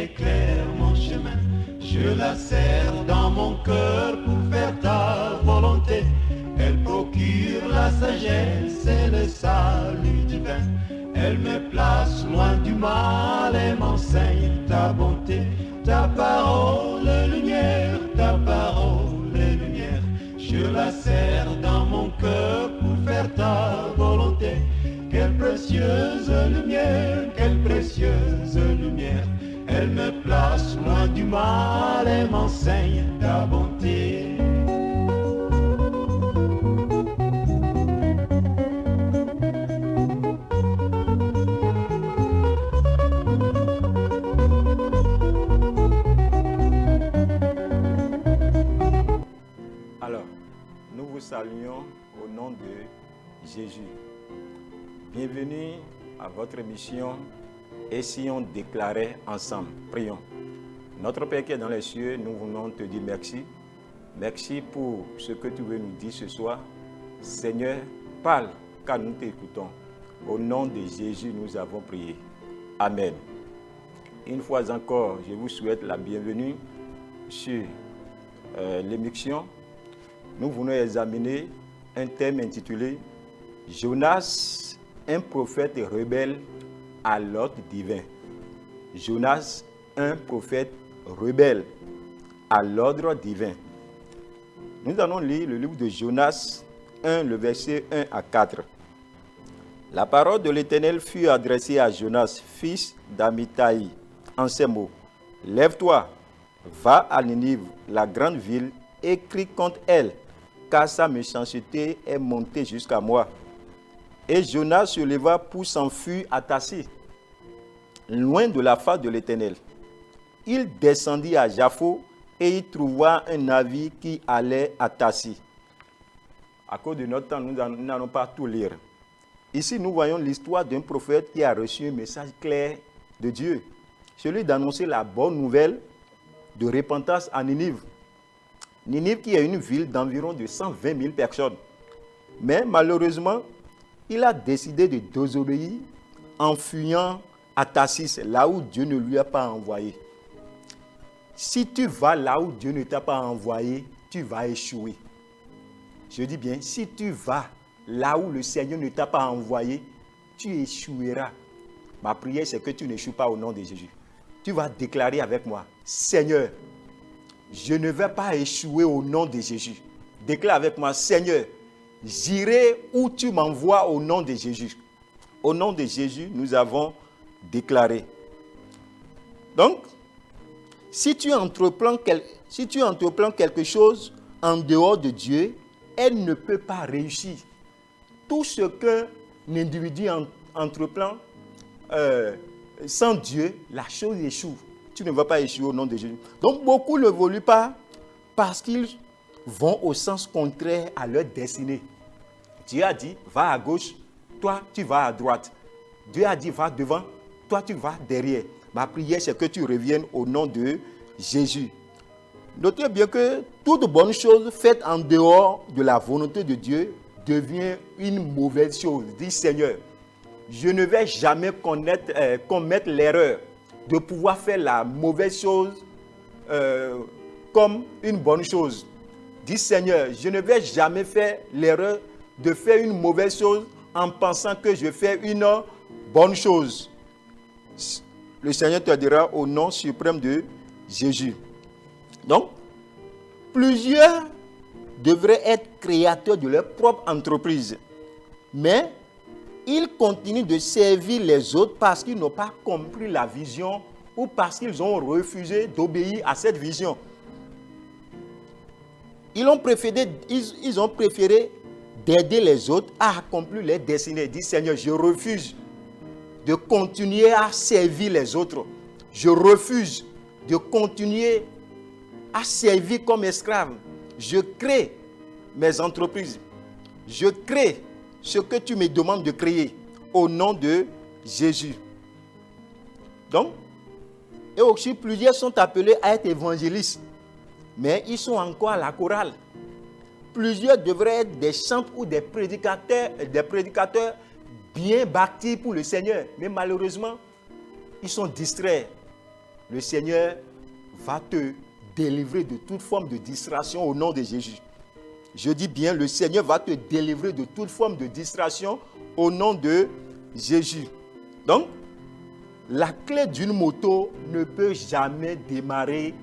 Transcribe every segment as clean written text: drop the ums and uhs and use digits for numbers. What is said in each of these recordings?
éclaire mon chemin. Je la serre dans mon cœur pour faire ta volonté. Elle procure la sagesse et le salut divin. Elle me place loin du mal et m'enseigne ta bonté. Ta parole est lumière, ta parole est lumière. Je la serre dans mon cœur pour faire ta volonté. Quelle précieuse lumière, quelle précieuse lumière. Elle me place loin du mal et m'enseigne ta bonté. Alors, nous vous saluons au nom de Jésus. Bienvenue à votre émission Essayons de déclarer ensemble. Prions. Notre Père qui est dans les cieux, nous voulons te dire merci. Merci pour ce que tu veux nous dire ce soir. Seigneur, parle car nous t'écoutons. Au nom de Jésus, nous avons prié. Amen. Une fois encore, je vous souhaite la bienvenue sur l'émission. Nous voulons examiner un thème intitulé « Jonas, un prophète rebelle à l'ordre divin ». Jonas, un prophète rebelle à l'ordre divin. Nous allons lire le livre de Jonas 1, le verset 1 à 4. La parole de l'Éternel fut adressée à Jonas, fils d'Amittai, en ces mots. « Lève-toi, va à Ninive, la grande ville, et crie contre elle, car sa méchanceté est montée jusqu'à moi. » Et Jonas se leva pour s'enfuir à Tarsis, loin de la face de l'Éternel. Il descendit à Jaffo et y trouva un navire qui allait à Tarsis. À cause de notre temps, nous n'allons pas tout lire. Ici, nous voyons l'histoire d'un prophète qui a reçu un message clair de Dieu, celui d'annoncer la bonne nouvelle de repentance à Ninive. Ninive qui est une ville d'environ de 120 000 personnes. Mais malheureusement, il a décidé de désobéir en fuyant à Tarsis, là où Dieu ne lui a pas envoyé. Si tu vas là où Dieu ne t'a pas envoyé, tu vas échouer. Je dis bien, si tu vas là où le Seigneur ne t'a pas envoyé, tu échoueras. Ma prière, c'est que tu n'échoues pas au nom de Jésus. Tu vas déclarer avec moi, Seigneur, je ne vais pas échouer au nom de Jésus. Déclare avec moi, Seigneur, j'irai où tu m'envoies au nom de Jésus. Au nom de Jésus, nous avons déclaré. Donc, si tu entreprends quelque chose en dehors de Dieu, elle ne peut pas réussir. Tout ce qu'un individu entreprend sans Dieu, la chose échoue. Tu ne vas pas échouer au nom de Jésus. Donc, beaucoup ne évoluent pas parce qu'ils vont au sens contraire à leur destinée. Dieu a dit, va à gauche, toi, tu vas à droite. Dieu a dit, va devant, toi, tu vas derrière. Ma prière, c'est que tu reviennes au nom de Jésus. Notez bien que toute bonne chose faite en dehors de la volonté de Dieu devient une mauvaise chose. Dis, Seigneur, je ne vais jamais commettre l'erreur de pouvoir faire la mauvaise chose comme une bonne chose. Dis, Seigneur, je ne vais jamais faire l'erreur de faire une mauvaise chose en pensant que je fais une bonne chose. Le Seigneur te dira au nom suprême de Jésus. Donc, plusieurs devraient être créateurs de leur propre entreprise. Mais ils continuent de servir les autres parce qu'ils n'ont pas compris la vision ou parce qu'ils ont refusé d'obéir à cette vision. Ils ont préféré d'aider les autres à accomplir leur destinée. Dis, Seigneur, je refuse de continuer à servir les autres. Je refuse de continuer à servir comme esclave. Je crée mes entreprises. Je crée ce que tu me demandes de créer au nom de Jésus. Donc, et aussi plusieurs sont appelés à être évangélistes, mais ils sont encore à la chorale. Plusieurs devraient être des chantres ou des prédicateurs bien bâtis pour le Seigneur, mais malheureusement, ils sont distraits. le Seigneur va te délivrer de toute forme de distraction au nom de Jésus. Je dis bien, le Seigneur va te délivrer de toute forme de distraction au nom de Jésus. Donc, la clé d'une moto ne peut jamais démarrer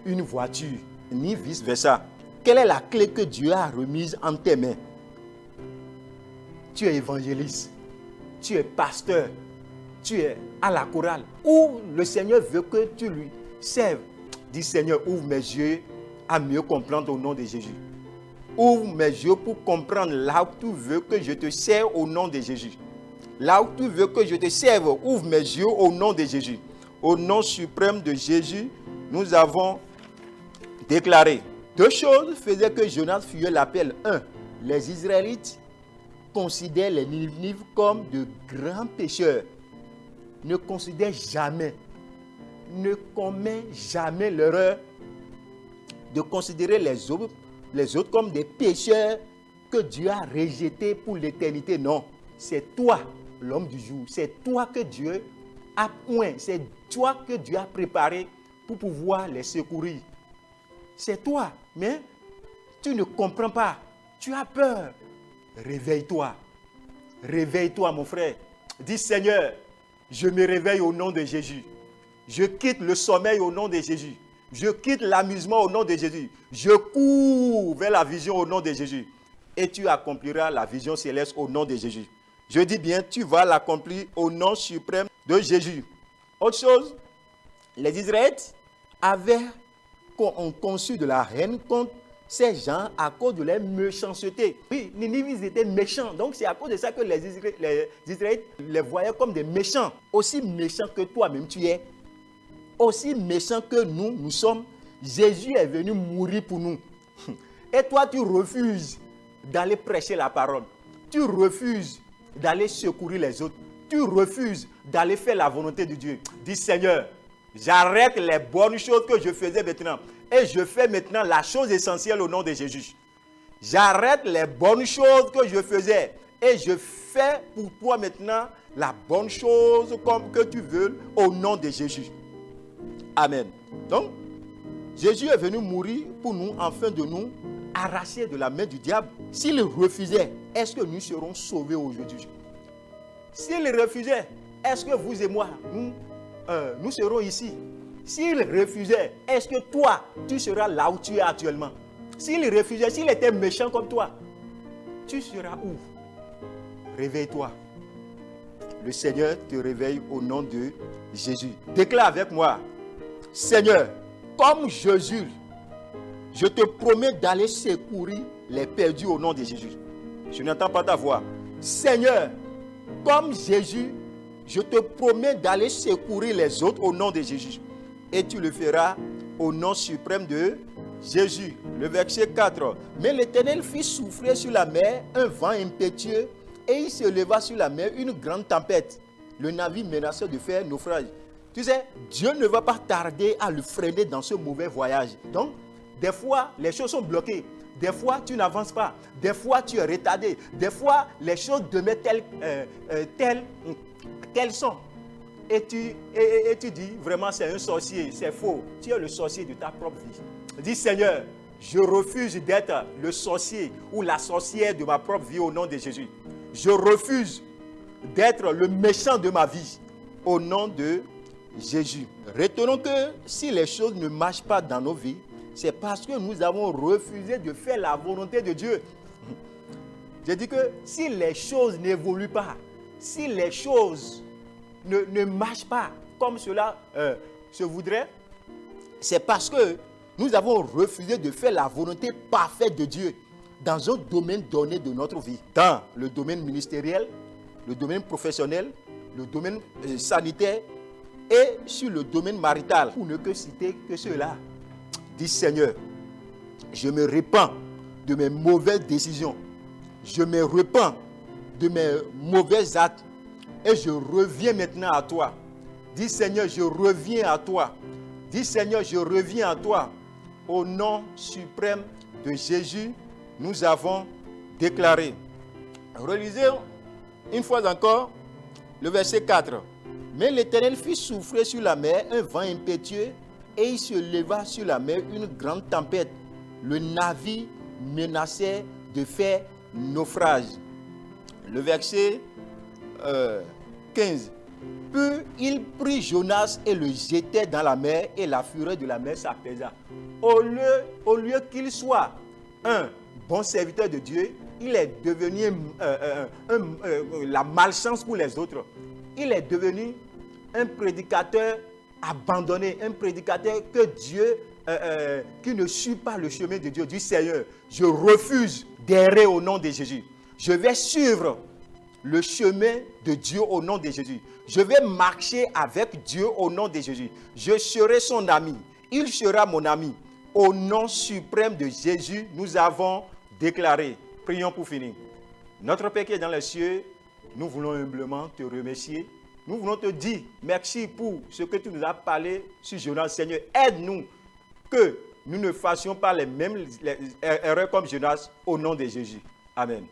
une voiture, ni vice-versa. Quelle est la clé que Dieu a remise en tes mains? Tu es évangéliste, tu es pasteur, tu es à la chorale, ou le Seigneur veut que tu lui serves. Dis Seigneur, ouvre mes yeux à mieux comprendre au nom de Jésus. Ouvre mes yeux pour comprendre là où tu veux que je te serve au nom de Jésus. Là où tu veux que je te serve, ouvre mes yeux au nom de Jésus. Au nom suprême de Jésus, nous avons déclaré. Deux choses faisaient que Jonas fuyait l'appel. Un, les Israélites considèrent les Ninivites comme de grands pécheurs. Ne considère jamais, ne commet jamais l'erreur de considérer les autres comme des pécheurs que Dieu a rejetés pour l'éternité. Non, c'est toi, l'homme du jour. C'est toi que Dieu a oint. C'est toi que Dieu a préparé pour pouvoir les secourir. C'est toi, mais tu ne comprends pas. Tu as peur. Réveille-toi. Réveille-toi, mon frère. Dis Seigneur, je me réveille au nom de Jésus. Je quitte le sommeil au nom de Jésus. Je quitte l'amusement au nom de Jésus. Je cours vers la vision au nom de Jésus. Et tu accompliras la vision céleste au nom de Jésus. Je dis bien, tu vas l'accomplir au nom suprême de Jésus. Autre chose, les Israélites avaient conçu de la haine contre ces gens à cause de leur méchanceté. Oui, les Ninivites étaient méchants. Donc c'est à cause de ça que les Israélites les voyaient comme des méchants. Aussi méchants que toi-même tu es. Aussi méchants que nous sommes. Jésus est venu mourir pour nous. Et toi, tu refuses d'aller prêcher la parole. Tu refuses d'aller secourir les autres. Tu refuses d'aller faire la volonté de Dieu. Dis Seigneur, j'arrête les bonnes choses que je faisais maintenant. Et je fais maintenant la chose essentielle au nom de Jésus. J'arrête les bonnes choses que je faisais. Et je fais pour toi maintenant la bonne chose comme que tu veux au nom de Jésus. Amen. Donc, Jésus est venu mourir pour nous afin de nous arracher de la main du diable. S'il refusait, est-ce que nous serons sauvés aujourd'hui? S'il refusait, est-ce que vous et moi, nous serons ici? S'il refusait, est-ce que toi, tu seras là où tu es actuellement? S'il refusait, s'il était méchant comme toi, tu seras où? Réveille-toi. Le Seigneur te réveille au nom de Jésus. Déclare avec moi, Seigneur, comme Jésus, je te promets d'aller secourir les perdus au nom de Jésus. Je n'entends pas ta voix. Seigneur, comme Jésus, je te promets d'aller secourir les autres au nom de Jésus. Et tu le feras au nom suprême de Jésus. Le verset 4. Mais l'Éternel fit souffler sur la mer un vent impétueux et il se leva sur la mer une grande tempête. Le navire menaçait de faire naufrage. Tu sais, Dieu ne va pas tarder à le freiner dans ce mauvais voyage. Donc, des fois, les choses sont bloquées. Des fois, tu n'avances pas. Des fois, tu es retardé. Des fois, les choses demeurent telles sont. Et tu dis, vraiment, c'est un sorcier. C'est faux. Tu es le sorcier de ta propre vie. Dis, Seigneur, je refuse d'être le sorcier ou la sorcière de ma propre vie au nom de Jésus. Je refuse d'être le méchant de ma vie au nom de Jésus. Retenons que si les choses ne marchent pas dans nos vies, c'est parce que nous avons refusé de faire la volonté de Dieu. Je dis que si les choses n'évoluent pas, si les choses ne marchent pas comme cela se voudrait, c'est parce que nous avons refusé de faire la volonté parfaite de Dieu dans un domaine donné de notre vie. Dans le domaine ministériel, le domaine professionnel, le domaine sanitaire et sur le domaine marital. Pour ne que citer que cela. Dis Seigneur, je me repens de mes mauvaises décisions. Je me repens de mes mauvais actes. Et je reviens maintenant à toi. Dis Seigneur, je reviens à toi. Dis Seigneur, je reviens à toi. Au nom suprême de Jésus, nous avons déclaré. Relisez une fois encore le verset 4. Mais l'Éternel fit souffler sur la mer un vent impétueux, et il se leva sur la mer une grande tempête. Le navire menaçait de faire naufrage. Le verset 15. Puis il prit Jonas et le jetait dans la mer, et la fureur de la mer s'apaisa. Au lieu qu'il soit un bon serviteur de Dieu, il est devenu la malchance pour les autres. Il est devenu un prédicateur abandonné, un prédicateur que Dieu, qui ne suit pas le chemin de Dieu, du Seigneur. Je refuse d'errer au nom de Jésus. Je vais suivre le chemin de Dieu au nom de Jésus. Je vais marcher avec Dieu au nom de Jésus. Je serai son ami. Il sera mon ami. Au nom suprême de Jésus, nous avons déclaré. Prions pour finir. Notre Père qui est dans les cieux, nous voulons humblement te remercier. Nous voulons te dire merci pour ce que tu nous as parlé sur Jonas. Seigneur, aide-nous que nous ne fassions pas les mêmes erreurs comme Jonas au nom de Jésus. Amen.